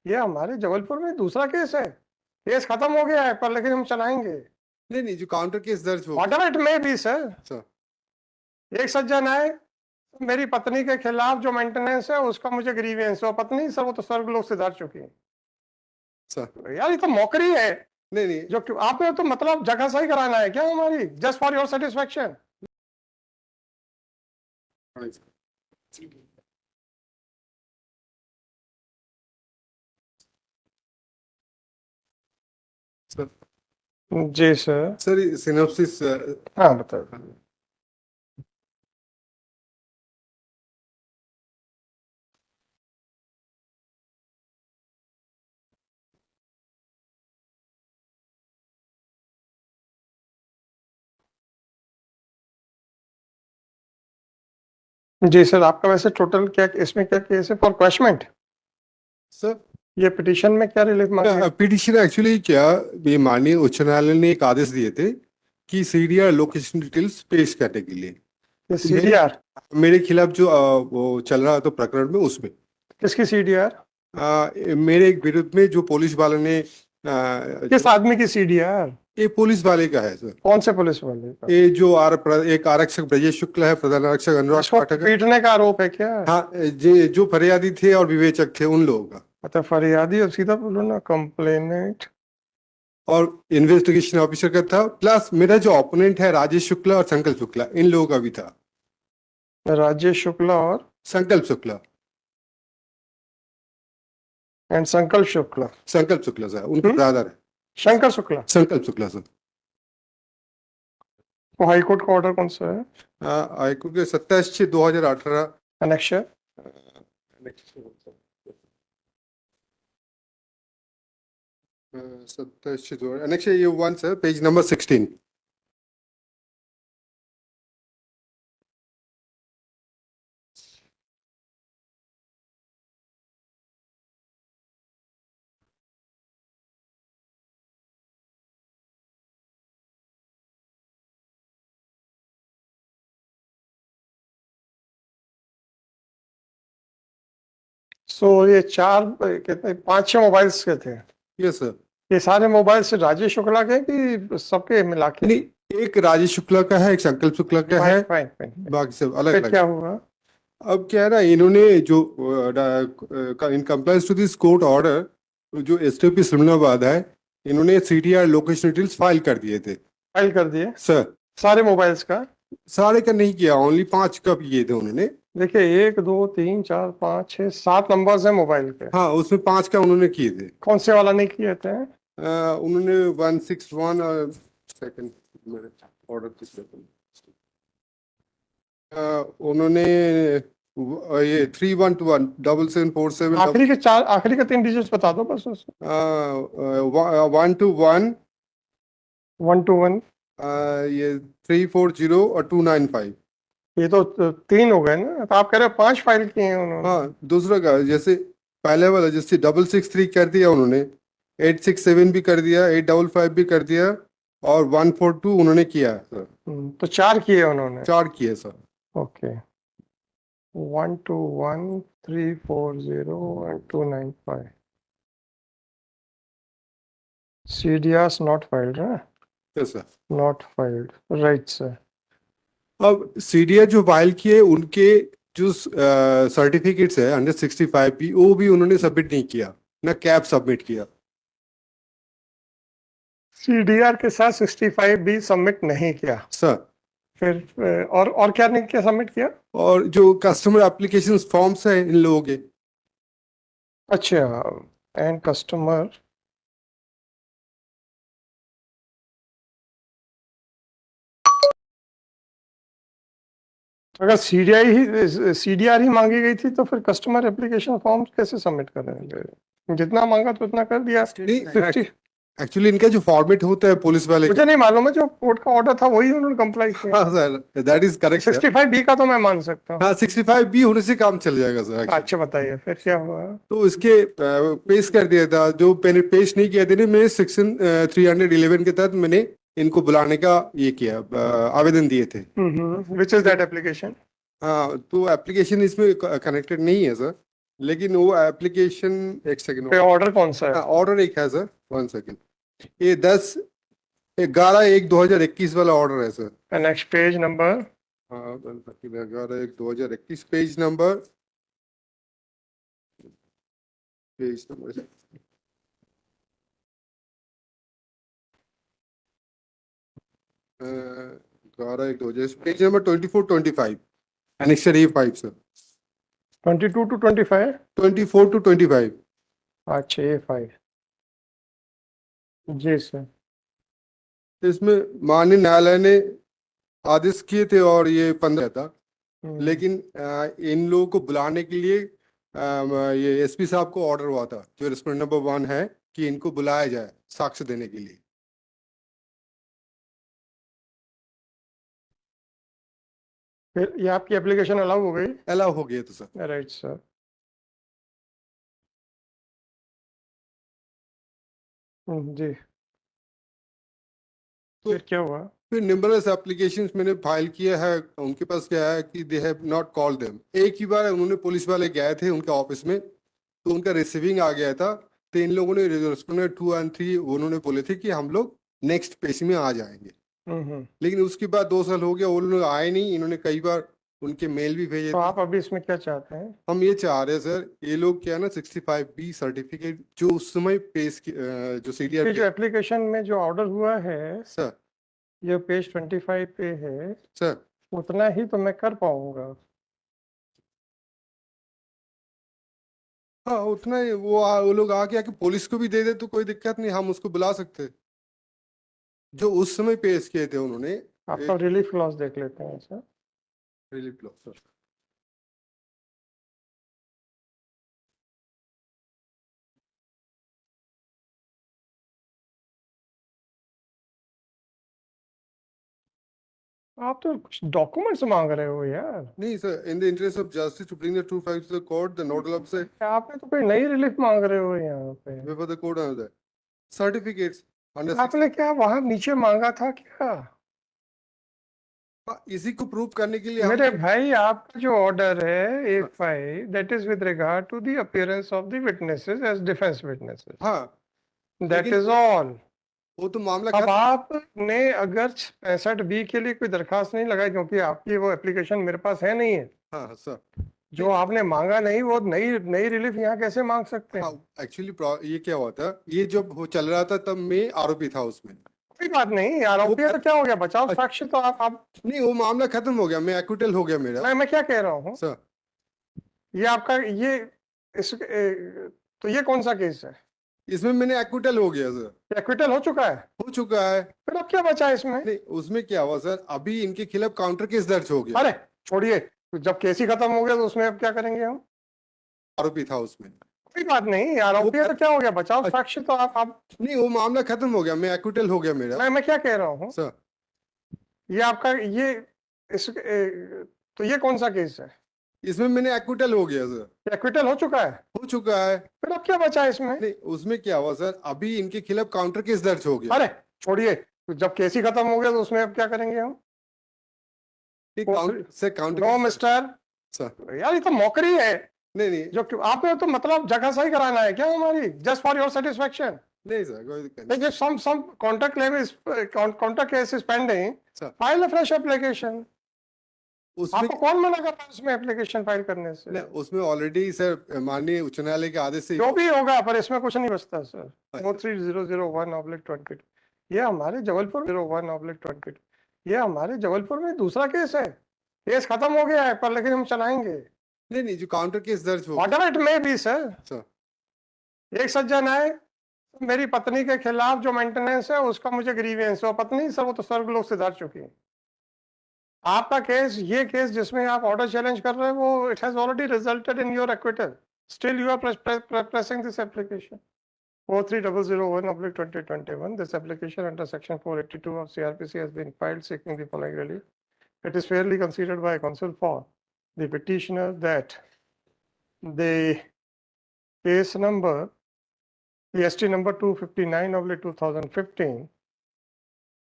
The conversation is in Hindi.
ये हमारे जबलपुर में दूसरा केस है। केस खत्म हो गया है पर लेकिन हम चलाएंगे। नहीं नहीं, जो काउंटर केस दर्ज हो what ever it may be sir. Sir. एक सज्जन है, मेरी पत्नी के खिलाफ जो मेंटेनेंस है उसका मुझे ग्रीवेंस है, और पत्नी सर वो तो स्वर्गलोक से धर चुकी है। सर यार ये तो मौकरी है। नहीं नहीं, जो आपने तो मतलब जगह सही कराना है क्या हमारी, जस्ट फॉर योर सेटिस्फेक्शन। हाँ, सर। जी सर। Sir synopsis. हाँ बताओ। जी सर, आपका वैसे टोटल क्या इसमें क्या केस है फॉर क्वैशमेंट? सर ये पिटीशन में क्या रिलीफ मांगे? पिटिशन एक्चुअली क्या, ये माननीय उच्च न्यायालय ने एक आदेश दिए थे कि सीडीआर लोकेशन डिटेल्स पेश करने के लिए। ये मेरे सीडीआर मेरे खिलाफ जो वो चल रहा था प्रकरण में, उसमें किसकी सीडीआर? मेरे विरुद्ध में जो पुलिस वाले ने किस आदमी की सीडीआर? ये पुलिस वाले का है सर। कौन से पुलिस वाले का? ये जो एक आरक्षक ब्रजेश शुक्ल है, प्रधान आरक्षक अनुराग इसको पाठक है। पीटने का आरोप है क्या? हाँ, जो फरियादी थे और विवेचक थे उन लोगों का, मतलब फरियादी और सीधा बोलो ना कंप्लेनेंट। और इन्वेस्टिगेशन ऑफिसर का था, प्लस मेरा जो ओपोनेंट है राजेश शुक्ला और संकल्प शुक्ला, इन लोगों का भी था। राजेश शुक्ला और संकल्प शुक्ला। संकल्प शुक्ला। संकल्प शुक्ला सर उनका ब्रदर है। शंकर शुक्ला। संकल्प शुक्ला सर। वो हाईकोर्ट का ऑर्डर कौन सा है? हाईकोर्ट के 27/6/2018 अनेक्शर। 27 annexure A1 sir, page number 16. सो ये चार कितने 5-6 मोबाइल्स के थे? Yes sir. ये सारे मोबाइल से राजेश शुक्ला के कि सबके मिला के? नहीं, एक राजेश शुक्ला का है, एक संकल्प शुक्ला का है, फाइन फाइन। बाकी सब अलग फिर अलग। क्या हुआ? अब क्या है ना, इन्होंने जो in compliance to this court order जो एसटीपी सिमनाबाद है, इन्होंने सीडीआर लोकेशन डिटेल्स फाइल कर दिए थे फाइल कर दिए सर। सारे मोबाइल्स का? सारे का नहीं किया, ओनली 5 का किए थे उन्होंने। देखिए 1 2 3 4 5 6 7 नंबर्स हैं मोबाइल के। हाँ, उसमें 5 का उन्होंने किए थे। कौन से वाला नहीं किए थे? उन्होंने 161 और सेकंड ऑर्डर किया, उन्होंने ये 31217747 आखिरी के 3 डिजिट्स बता दो बस उसको। 121 121। ये 340 और 295। ये तो 3 हो गए ना, तो आप कह रहे हो 5 फाइल किए हैं उन्होंने? हाँ, दूसरा का जैसे पहले वाला जैसे 663 कर दिया उन्होंने, 867 भी कर दिया, 855 भी कर दिया, और 142 उन्होंने किया सर। तो 4 किए उन्होंने? 4 किए sir. Okay. 121 340 and 295 CDRs not filed, right? Yes sir. Not filed, right sir. अब सीडीआर जो फाइल किए उनके जो सर्टिफिकेट्स है अंडर 65 भी, वो भी उन्होंने सबमिट नहीं किया, ना कैब सबमिट किया CDR के साथ 65 भी सबमिट नहीं किया सर। फिर और क्या नहीं किया, सबमिट किया? और जो कस्टमर एप्लीकेशन फॉर्म्स है इन लोगों के, अच्छा, एंड कस्टमर अगर सीडीआर ही मांगी गई थी तो फिर कस्टमर एप्लीकेशन फॉर्म कैसे सबमिट करेंगे? जितना मांगा तो उतना कर दिया। 50 एक्चुअली इनका जो फॉर्मेट होता है पुलिस वाले मुझे नहीं मालूम है, जो कोर्ट का ऑर्डर था वही उन्होंने कंप्लाई किया। हाँ sir, that is correct. 65 B का तो मैं मान सकता हूँ। हाँ, 65 भी होने से काम चल जाएगा सर actually। अच्छा बताइए फिर क्या हुआ? तो इसके पेश कर दिया था, जो मैंने पेश नहीं किया था, मैं सेक्शन 311 के तहत मैंने इनको बुलाने का ये किया, आवेदन दिए थे। Which is that application? हाँ, तो एप्लीकेशन इसमें कनेक्टेड नहीं है सर। लेकिन वो एप्लीकेशन, एक सेकंड, ऑर्डर कौन सा है? ऑर्डर एक है सर, 1 सेकंड, ये 10/11/2021 वाला ऑर्डर है सर। Next page number? हाँ 11/1/2021 page number, page number 11/1/2021 page number 24-25 annexure A5 sir, 22 to 25? 24-25। अच्छा, A5 जी सर। इसमें माननीय न्यायालय ने आदेश किए थे और ये 15 था, लेकिन इन लोगों को बुलाने के लिए ये एसपी साहब को ऑर्डर हुआ था, जो रेस्पोंडेंट नंबर 1 है, कि इनको बुलाया जाए साक्ष्य देने के लिए। फिर ये आपकी एप्लीकेशन अलाउ हो गई? अलाउ हो गया तो सर। Right sir. जी, तो फिर क्या हुआ? फिर नंबरलेस एप्लीकेशंस मैंने फाइल किया है, उनके पास क्या है कि they have not called them. एक ही बार उन्होंने, पुलिस वाले गए थे उनके ऑफिस में, तो उनका रिसीविंग आ गया था, तो इन लोगों ने रेस्पोंडेंट 2 और 3 उन्होंने बोले थे कि हम लोग नेक्स्ट पेश में आ जाएंगे। लेकिन उसके बाद 2 साल हो गया, वो लोग आए नहीं। इन्होंने कई बार उनके मेल भी भेजे तो थे। आप अभी इसमें क्या चाहते हैं? हम ये चाह रहे हैं सर, ये लोग क्या है ना, 65B सर्टिफिकेट जो उस समय पेश जो ये CDR जो एप्लीकेशन में जो ऑर्डर हुआ है सर, ये पेज 25 पे है, सर उतना ही तो मैं कर पाऊंगा। हाँ उतना ही, वो लोग आके आके पुलिस को भी दे दे तो कोई दिक्कत नहीं, हम उसको बुला सकते, जो उस समय पेश किए थे उन्होंने। आपका रिलीफ क्लॉज देख लेते हैं सर। रिलीफ लो सर। आप तो कुछ डॉक्यूमेंट्स मांग रहे हो यार। नहीं sir, in the interest of justice to bring the true facts to the court, the nodal officer आपने तो कोई नई रिलीफ मांग रहे हो यहाँ पे। Before the court on that certificates under आपने क्या वहां नीचे मांगा था क्या? इसी को प्रूव करने के लिए मेरे भाई, आपका जो ऑर्डर है A5 that is with regard to the appearance of the witnesses as defence witnesses, हाँ दैट लेकिन इज ऑल। वो तो मामला अब खत्म। आपने अगर 65B के लिए कोई दरखास्त नहीं लगाई, क्योंकि आपकी वो एप्लीकेशन मेरे पास है नहीं है, हाँ सर, जो आपने मांगा नहीं, वो नई नई रिलीफ यहाँ कैसे मांग सकते हैं? हाँ एक्चुअली ये क्या हुआ था, ये जब वो चल रहा था तब मैं आरोपी था उसमें। कोई बात नहीं, आरोपी है तो क्या हो गया, बचाव साक्ष्य तो आप नहीं, वो मामला खत्म हो गया, मैं एक्विटल हो गया मेरा मैं क्या कह रहा हूँ, सर। ये आपका ये तो ये कौन सा केस है? इसमें मैंने एक्विटल हो गया सर। एक्विटल हो चुका है? हो चुका है। फिर अब क्या बचा है इसमें? नहीं, उसमें क्या हुआ सर, अभी इनके खिलाफ काउंटर केस दर्ज हो गया। अरे छोड़िए, जब केस ही खत्म हो गया तो उसमें अब क्या करेंगे हम? आरोपी था उसमें। कोई बात नहीं, आरोपी है तो क्या हो गया, बचाव साक्ष्य तो आप नहीं, वो मामला खत्म हो गया, मैं एक्विटल हो गया मेरा मैं क्या कह रहा हूँ, सर। ये आपका ये तो ये कौन सा केस है? इसमें मैंने एक्विटल हो गया सर। एक्विटल हो चुका है? हो चुका है। फिर अब क्या बचा है इसमें? नहीं, उसमें क्या हुआ सर, अभी इनके खिलाफ काउंटर केस दर्ज हो गया। अरे छोड़िए, जब केस ही खत्म हो गया तो उसमें अब क्या करेंगे हम? Counter no mister sir. यार, ये तो मौकरी है। नहीं नहीं जो आपने तो मतलब जगह सही कराना है क्या हमारी, जस्ट फॉर योर सेटिस्फेक्शन? नहीं सर, कोई दिक्कत नहीं। If some counter claim is counter case is pending, sir file a fresh application. उसमें आपको कौन मना कर रहा है उसमें एप्लीकेशन फाइल करने से? नहीं, उसमें ऑलरेडी सर माननीय उच्च न्यायालय के आदेश से जो भी होगा, पर इसमें कुछ नहीं बचता सर। 43001/20, ये हमारे जबलपुर 01/20, ये हमारे जबलपुर में दूसरा केस है। केस खत्म हो गया है, पर लेकिन हम चलाएंगे। नहीं नहीं, जो काउंटर केस दर्ज हो Whatever it may be sir. Sir. एक सज्जन है, मेरी पत्नी के खिलाफ जो मेंटेनेंस है उसका मुझे ग्रीवेंस है, और पत्नी सर वो तो स्वर्गलोक से धर चुकी है। आपका केस, ये केस जिसमें आप ऑर्डर चैलेंज कर रहे हैं, वो it has already resulted in your acquittal, still you are pressing this application 43001/2021. This application under section 482 of CRPC has been filed seeking the following relief. It is fairly considered by counsel for the petitioner that the case number PST number 259/2015